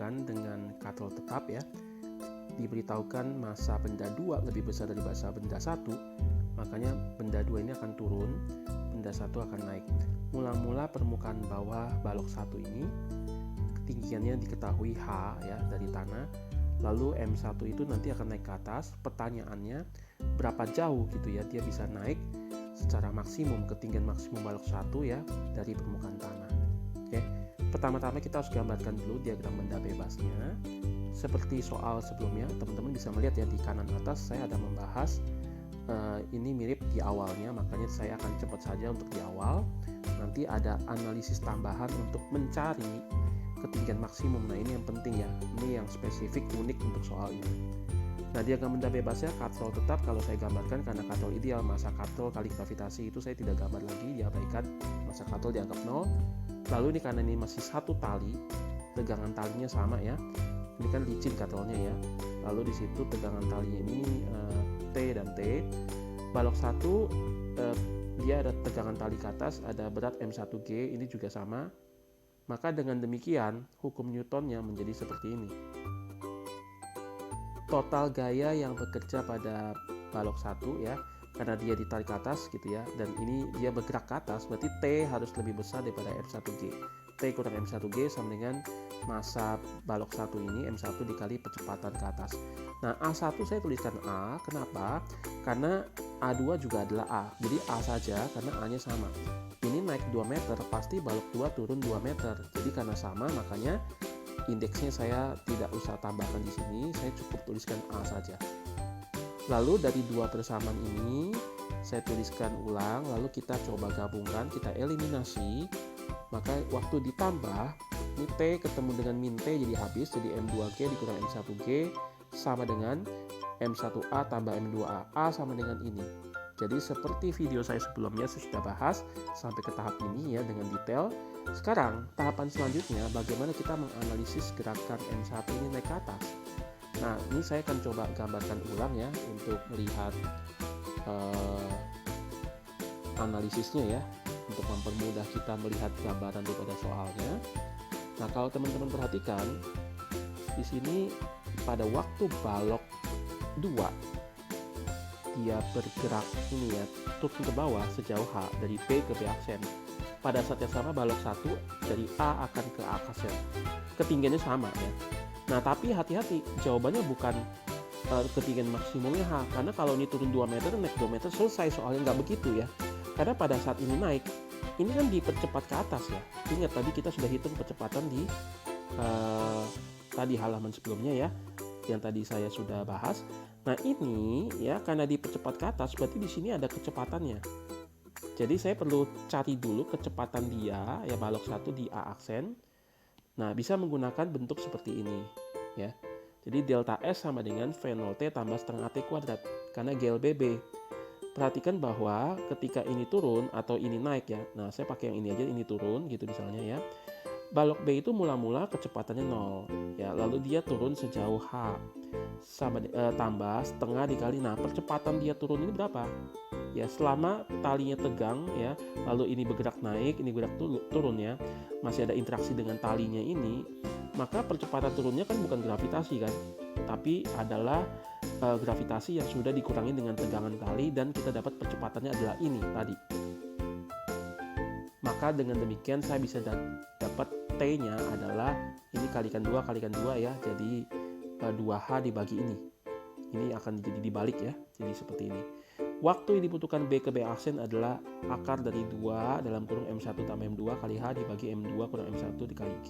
diberitahukan dengan katrol tetap ya, diberitahukan massa benda 2 lebih besar dari massa benda 1, makanya benda 2 ini akan turun, benda 1 akan naik. Mula-mula permukaan bawah balok 1 ini ketinggiannya diketahui H ya dari tanah, lalu M1 itu nanti akan naik ke atas. Pertanyaannya berapa jauh gitu ya dia bisa naik secara maksimum, ketinggian maksimum balok 1 ya dari permukaan tanah. Oke. Pertama-tama kita harus gambarkan dulu diagram benda bebasnya. Seperti soal sebelumnya, teman-teman bisa melihat ya di kanan atas saya ada membahas ini mirip di awalnya, makanya saya akan cepat saja untuk di awal. Nanti ada analisis tambahan untuk mencari ketinggian maksimum. Nah ini yang penting ya, ini yang spesifik unik untuk soal ini. Nah diagram benda bebasnya katrol tetap kalau saya gambarkan, karena katrol ideal massa katrol kali gravitasi itu saya tidak gambar lagi, diabaikan, massa katrol dianggap 0. Lalu ini karena ini masih satu tali, tegangan talinya sama ya, ini kan licin katrolnya ya. Lalu di situ tegangan talinya ini T dan T. Balok 1 dia ada tegangan tali ke atas, ada berat M1G, ini juga sama. Maka dengan demikian hukum Newtonnya menjadi seperti ini. Total gaya yang bekerja pada balok 1 ya, karena dia ditarik ke atas gitu ya, dan ini dia bergerak ke atas, berarti T harus lebih besar daripada M1G. T kurang M1G sama dengan massa balok 1 ini, M1 dikali percepatan ke atas. Nah A1 saya tuliskan A, kenapa? Karena A2 juga adalah A, jadi A saja karena A nya sama. Ini naik 2 meter, pasti balok 2 turun 2 meter. Jadi karena sama, makanya indeksnya saya tidak usah tambahkan di sini, saya cukup tuliskan A saja. Lalu dari dua persamaan ini saya tuliskan ulang, lalu kita coba gabungkan, kita eliminasi. Maka waktu ditambah, ini T ketemu dengan min T jadi habis, jadi M2G dikurang M1G sama dengan M1A tambah M2A. A sama dengan ini. Jadi seperti video saya sebelumnya saya sudah bahas sampai ke tahap ini ya dengan detail. Sekarang tahapan selanjutnya bagaimana kita menganalisis gerakan M1 ini naik ke atas. Nah ini saya akan coba gambarkan ulang ya untuk melihat analisisnya ya, untuk mempermudah kita melihat gambaran daripada soalnya. Nah kalau teman-teman perhatikan di sini pada waktu balok 2 dia bergerak ini ya, turun ke bawah sejauh H dari B ke B aksen. Pada saat yang sama balok 1 dari A akan ke A aksen. Ketinggiannya sama ya. Nah tapi hati-hati, jawabannya bukan ketinggian maksimumnya H, karena kalau ini turun 2 meter naik 2 meter selesai, soalnya nggak begitu ya. Karena pada saat ini naik, ini kan dipercepat ke atas ya. Ingat tadi kita sudah hitung percepatan di tadi halaman sebelumnya ya, yang tadi saya sudah bahas. Nah ini ya karena dipercepat ke atas, berarti di sini ada kecepatannya. Jadi saya perlu cari dulu kecepatan dia ya, balok 1 di A aksen. Nah bisa menggunakan bentuk seperti ini ya. Jadi delta S sama dengan V0T tambah setengah T kuadrat karena GLBB. Perhatikan bahwa ketika ini turun atau ini naik ya. Nah saya pakai yang ini aja, ini turun gitu misalnya ya. Balok B itu mula-mula kecepatannya 0 ya, lalu dia turun sejauh H sama tambah setengah dikali, nah percepatan dia turun ini berapa ya, selama talinya tegang ya, lalu ini bergerak naik, ini bergerak turun ya, masih ada interaksi dengan talinya ini, maka percepatan turunnya kan bukan gravitasi kan, tapi adalah gravitasi yang sudah dikurangi dengan tegangan tali, dan kita dapat percepatannya adalah ini tadi. Maka dengan demikian saya bisa dapat T-nya adalah ini kalikan 2 ya, jadi 2H dibagi ini. Ini akan jadi dibalik ya, jadi seperti ini. Waktu yang dibutuhkan B ke B aksen adalah akar dari 2 dalam kurung M1 tambah M2 kali H dibagi M2 kurang M1 dikali G.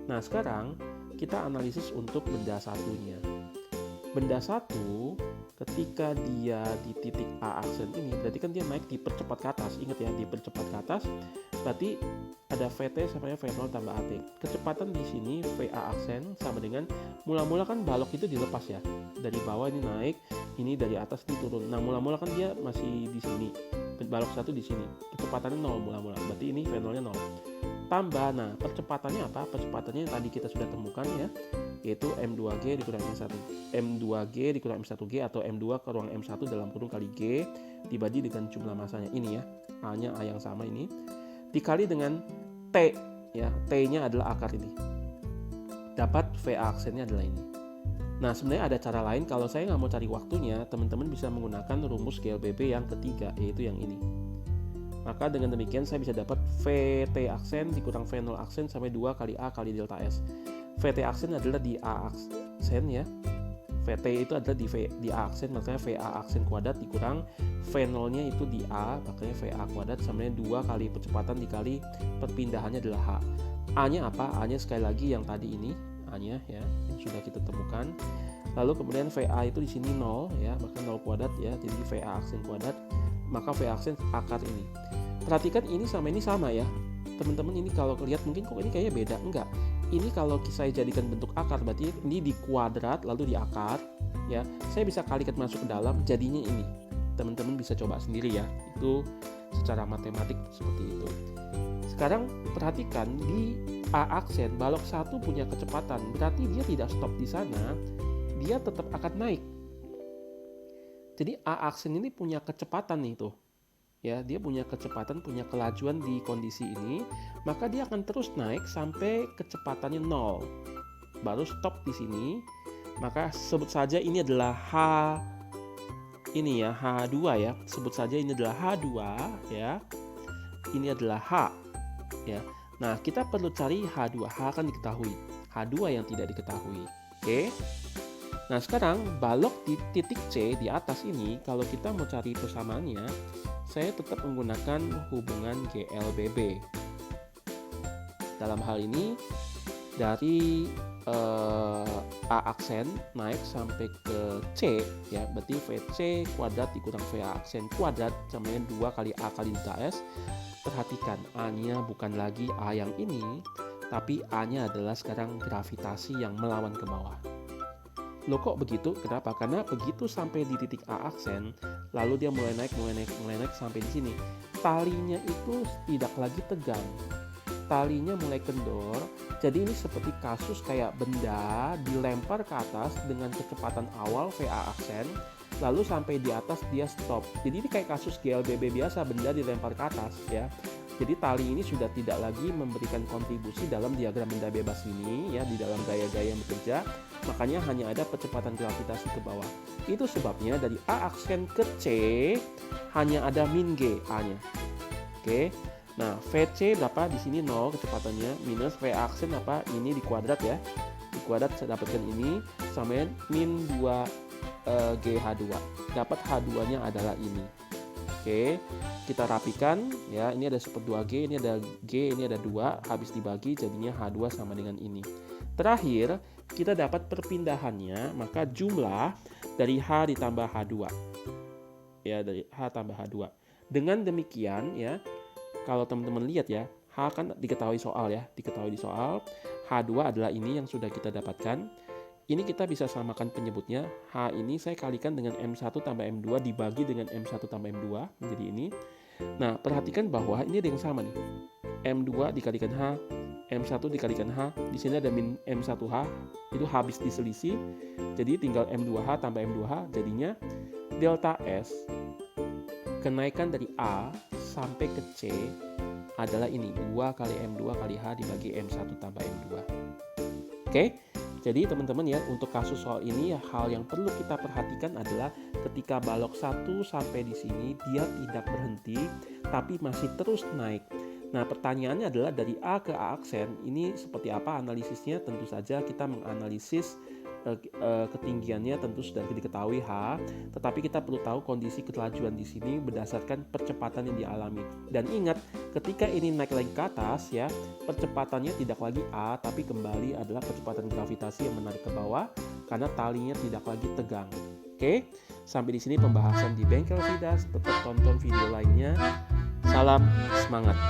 Nah sekarang kita analisis untuk benda satunya. Benda satu ketika dia di titik A aksen ini, berarti kan dia naik dipercepat ke atas. Ingat ya, dipercepat ke atas berarti ada VT sama dengan V0 tambah AT. Kecepatan di sini VA aksen sama dengan, mula-mula kan balok itu dilepas ya, dari bawah ini naik, ini dari atas ini turun. Nah mula-mula kan dia masih di sini, balok 1 di sini, kecepatannya 0 mula-mula, berarti ini V0 nya 0. Tambah, nah percepatannya apa? Percepatannya yang tadi kita sudah temukan ya, yaitu M2G dikurang M1, M2G dikurang M1G atau M2 kurang M1 dalam kurung kali G dibagi dengan jumlah masanya ini ya, A-nya A yang sama ini, dikali dengan T ya, T-nya adalah akar ini. dapat VA aksennya adalah ini. Nah, sebenarnya ada cara lain. Kalau saya nggak mau cari waktunya, teman-teman bisa menggunakan rumus GLBB yang ketiga, yaitu yang ini. Maka dengan demikian saya bisa dapat VT aksen dikurang V0 aksen sampai 2 kali A kali delta S. VT aksen adalah di A aksen ya. VT itu adalah di A aksen, makanya VA aksen kuadrat dikurang V0-nya itu di A, makanya VA kuadrat sama dengan 2 kali percepatan dikali perpindahannya adalah H. A-nya apa? A-nya sekali lagi yang tadi ini, A-nya ya, yang sudah kita temukan. Lalu kemudian VA itu di sini 0 ya, maka 0 kuadrat ya, jadi VA aksen kuadrat, maka VA aksen akar ini. Perhatikan ini sama ya. Teman-teman ini kalau lihat mungkin kok ini kayaknya beda, enggak. Ini kalau saya jadikan bentuk akar berarti ini di kuadrat lalu di akar ya. Saya bisa kalikan masuk ke dalam jadinya ini. Teman-teman bisa coba sendiri ya. Itu secara matematik seperti itu. Sekarang perhatikan di A aksen balok 1 punya kecepatan, berarti dia tidak stop di sana. Dia tetap akan naik. Jadi A aksen ini punya kecepatan nih tuh. Ya, dia punya kecepatan, punya kelajuan di kondisi ini, maka dia akan terus naik sampai kecepatannya 0. Baru stop di sini. Maka sebut saja ini adalah H2 ya. Sebut saja ini adalah H2 ya. Ini adalah H ya. Nah, kita perlu cari H2. H kan diketahui. H2 yang tidak diketahui. Oke. Nah, sekarang balok di titik C di atas ini, kalau kita mau cari persamaannya, saya tetap menggunakan hubungan GLBB. Dalam hal ini, dari A aksen naik sampai ke C, ya, berarti VC kuadrat dikurang VA aksen kuadrat sama dengan 2 kali A kali delta S. Perhatikan, A-nya bukan lagi A yang ini, tapi A-nya adalah sekarang gravitasi yang melawan ke bawah. Loh kok begitu? Kenapa? Karena begitu sampai di titik A aksen, lalu dia mulai naik sampai di sini. Talinya itu tidak lagi tegang. Talinya mulai kendor. Jadi ini seperti kasus kayak benda dilempar ke atas dengan kecepatan awal VA aksen, lalu sampai di atas dia stop. Jadi ini kayak kasus GLBB biasa, benda dilempar ke atas ya. Jadi tali ini sudah tidak lagi memberikan kontribusi dalam diagram benda bebas ini ya, di dalam gaya-gaya yang bekerja. Makanya hanya ada percepatan gravitasi ke bawah. Itu sebabnya dari A aksen ke C hanya ada min G A-nya. Oke. Nah, VC berapa? Di sini 0 kecepatannya, minus V aksen apa? Ini di kuadrat ya. Di kuadrat saya dapatkan ini sama min 2 GH2. Dapat H2-nya adalah ini. Oke, kita rapikan ya. Ini ada 1/2G, ini ada G, ini ada 2, habis dibagi jadinya H2 sama dengan ini. Terakhir, kita dapat perpindahannya, maka jumlah dari H ditambah H2. Ya, dari H tambah H2. Dengan demikian ya, kalau teman-teman lihat ya, H kan diketahui soal ya, diketahui di soal. H2 adalah ini yang sudah kita dapatkan. Ini kita bisa samakan penyebutnya. H ini saya kalikan dengan M1 tambah M2 dibagi dengan M1 tambah M2 menjadi ini. Nah, perhatikan bahwa ini ada yang sama nih. M2 dikalikan H, M1 dikalikan H. Di sini ada min M1H, itu habis diselisih. Jadi tinggal M2H tambah M2H, jadinya delta S kenaikan dari A sampai ke C adalah ini, 2 kali M2 kali H dibagi M1 tambah M2. Oke? Jadi teman-teman ya, untuk kasus soal ini hal yang perlu kita perhatikan adalah ketika balok 1 sampai di sini dia tidak berhenti tapi masih terus naik. Nah, pertanyaannya adalah dari A ke A aksen ini seperti apa analisisnya? Tentu saja kita menganalisis ketinggiannya tentu sudah diketahui H, tetapi kita perlu tahu kondisi kelajuan di sini berdasarkan percepatan yang dialami. Dan ingat, ketika ini naik lagi ke atas ya, percepatannya tidak lagi A, tapi kembali adalah percepatan gravitasi yang menarik ke bawah karena talinya tidak lagi tegang. Oke, sampai di sini pembahasan di Bengkel Vidas. Tetap tonton video lainnya. Salam semangat.